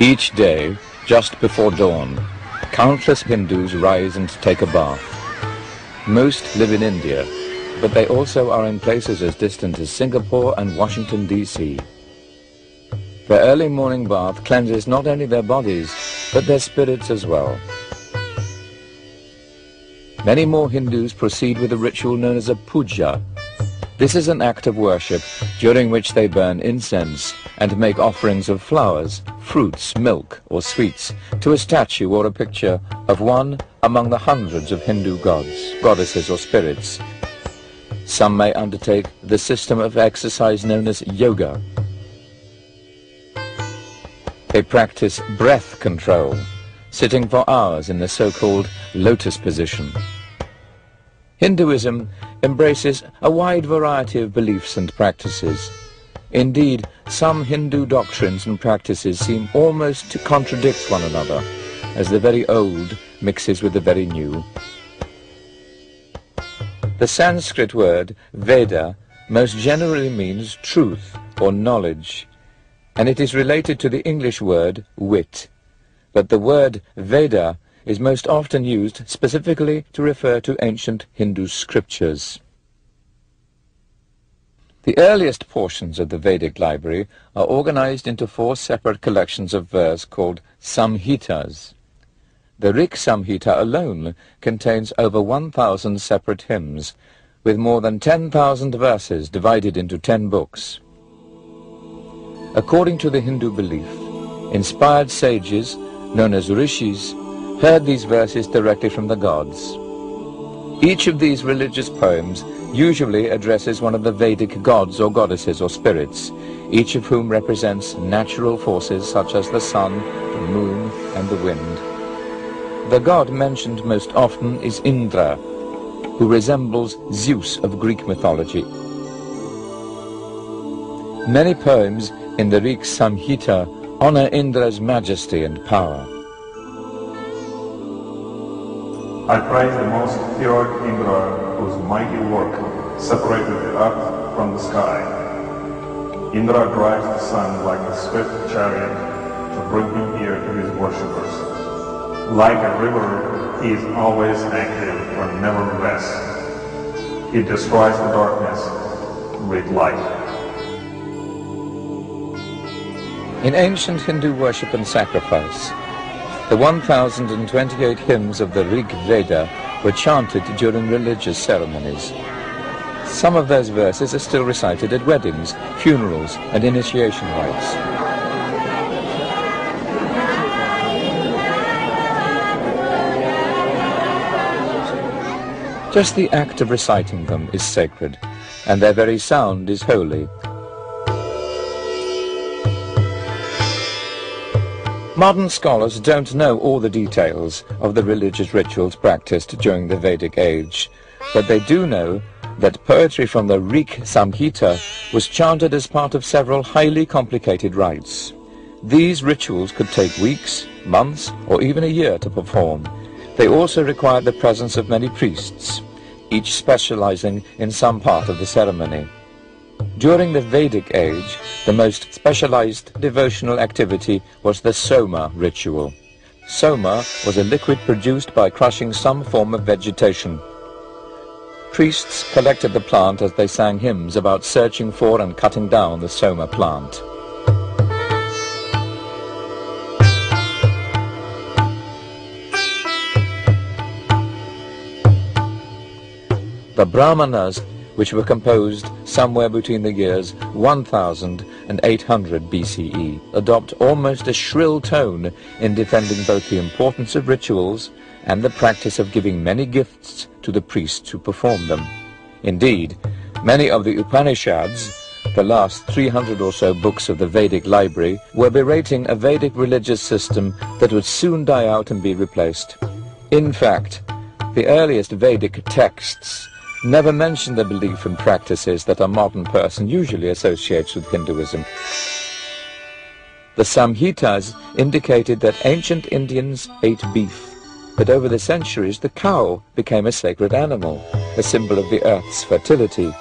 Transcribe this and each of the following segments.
Each day, just before dawn, countless Hindus rise and take a bath. Most live in India, but they also are in places as distant as Singapore and Washington, D.C. Their early morning bath cleanses not only their bodies, but their spirits as well. Many more Hindus proceed with a ritual known as a puja. This is an act of worship during which they burn incense and make offerings of flowers, fruits, milk or sweets to a statue or a picture of one among the hundreds of Hindu gods, goddesses or spirits. Some may undertake the system of exercise known as yoga. They practice breath control, sitting for hours in the so-called lotus position. Hinduism embraces a wide variety of beliefs and practices. Indeed, some Hindu doctrines and practices seem almost to contradict one another, as the very old mixes with the very new. The Sanskrit word Veda most generally means truth or knowledge, and it is related to the English word wit. But the word Veda is most often used specifically to refer to ancient Hindu scriptures. The earliest portions of the Vedic library are organized into 4 separate collections of verse called Samhitas. The Rig Samhita alone contains over 1,000 separate hymns, with more than 10,000 verses divided into 10 books. According to the Hindu belief, inspired sages, known as rishis, heard these verses directly from the gods. Each of these religious poems usually addresses one of the Vedic gods or goddesses or spirits, each of whom represents natural forces such as the sun, the moon, and the wind. The god mentioned most often is Indra, who resembles Zeus of Greek mythology. Many poems in the Rig Samhita honor Indra's majesty and power. I praise the most heroic Indra, whose mighty work separated the earth from the sky. Indra drives the sun like a swift chariot to bring him here to his worshippers. Like a river, he is always active and never rests. He destroys the darkness with light. In ancient Hindu worship and sacrifice, the 1,028 hymns of the Rig Veda were chanted during religious ceremonies. Some of those verses are still recited at weddings, funerals, and initiation rites. Just the act of reciting them is sacred, and their very sound is holy. Modern scholars don't know all the details of the religious rituals practiced during the Vedic age, but they do know that poetry from the Rig Samhita was chanted as part of several highly complicated rites. These rituals could take weeks, months, or even a year to perform. They also required the presence of many priests, each specializing in some part of the ceremony. During the Vedic age, the most specialized devotional activity was the Soma ritual. Soma was a liquid produced by crushing some form of vegetation. Priests collected the plant as they sang hymns about searching for and cutting down the Soma plant. The Brahmanas, which were composed somewhere between the years 1000 and 800 BCE, adopt almost a shrill tone in defending both the importance of rituals and the practice of giving many gifts to the priests who perform them. Indeed, many of the Upanishads, the last 300 or so books of the Vedic library, were berating a Vedic religious system that would soon die out and be replaced. In fact, the earliest Vedic texts never mention the belief and practices that a modern person usually associates with Hinduism. The Samhitas indicated that ancient Indians ate beef, but over the centuries the cow became a sacred animal, a symbol of the earth's fertility.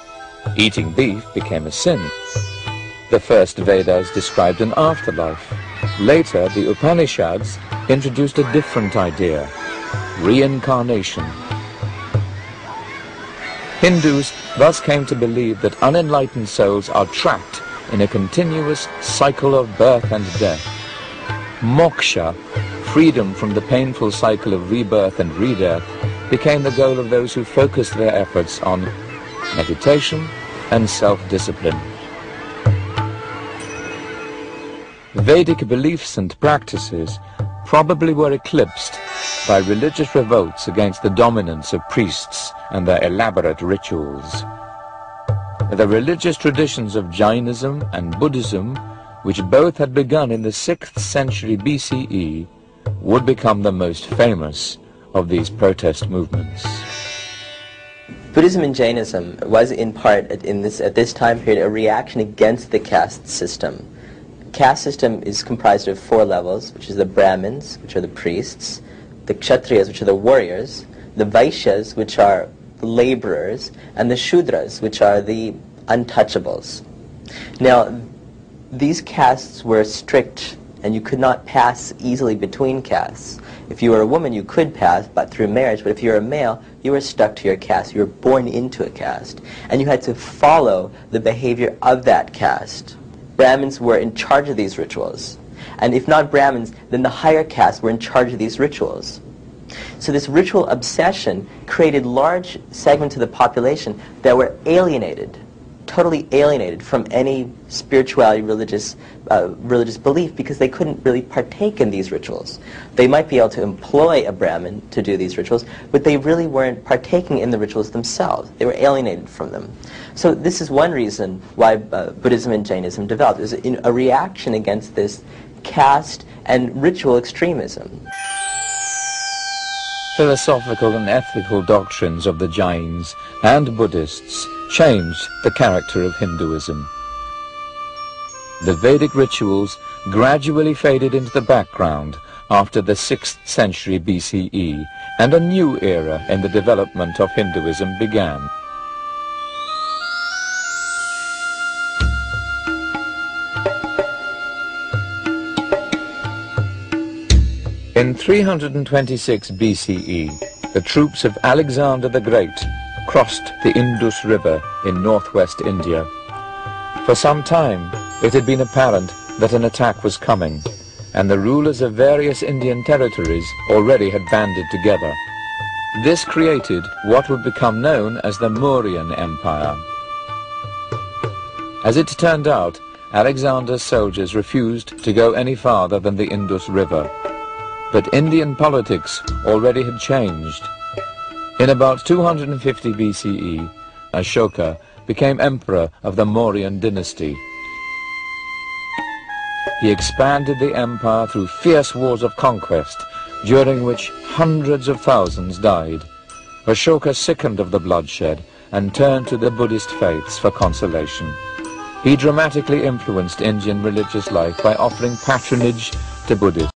Eating beef became a sin. The first Vedas described an afterlife. Later, the Upanishads introduced a different idea: reincarnation. Hindus thus came to believe that unenlightened souls are trapped in a continuous cycle of birth and death. Moksha, freedom from the painful cycle of rebirth and redeath, became the goal of those who focused their efforts on meditation and self-discipline. Vedic beliefs and practices probably were eclipsed by religious revolts against the dominance of priests and their elaborate rituals. The religious traditions of Jainism and Buddhism, which both had begun in the 6th century BCE, would become the most famous of these protest movements. Buddhism and Jainism was in part at this time period a reaction against the caste system. Caste system is comprised of 4 levels, which is the Brahmins, which are the priests, the Kshatriyas, which are the warriors, the Vaishyas, which are the laborers, and the Shudras, which are the untouchables. Now, these castes were strict, and you could not pass easily between castes. If you were a woman, you could pass, but through marriage. But if you were a male, you were stuck to your caste. You were born into a caste, and you had to follow the behavior of that caste. Brahmins were in charge of these rituals, and if not Brahmins, then the higher castes were in charge of these rituals. So this ritual obsession created large segments of the population that were alienated, totally alienated from any spirituality, religious belief, because they couldn't really partake in these rituals. They might be able to employ a Brahmin to do these rituals, but they really weren't partaking in the rituals themselves. They were alienated from them. So this is one reason why Buddhism and Jainism developed. It was a reaction against this caste and ritual extremism. Philosophical and ethical doctrines of the Jains and Buddhists changed the character of Hinduism. The Vedic rituals gradually faded into the background after the 6th century BCE, and a new era in the development of Hinduism began. In 326 BCE, the troops of Alexander the Great crossed the Indus River in northwest India. For some time, it had been apparent that an attack was coming, and the rulers of various Indian territories already had banded together. This created what would become known as the Mauryan Empire. As it turned out, Alexander's soldiers refused to go any farther than the Indus River. But Indian politics already had changed. In about 250 BCE, Ashoka became emperor of the Mauryan dynasty. He expanded the empire through fierce wars of conquest, during which hundreds of thousands died. Ashoka sickened of the bloodshed and turned to the Buddhist faiths for consolation. He dramatically influenced Indian religious life by offering patronage to Buddhists.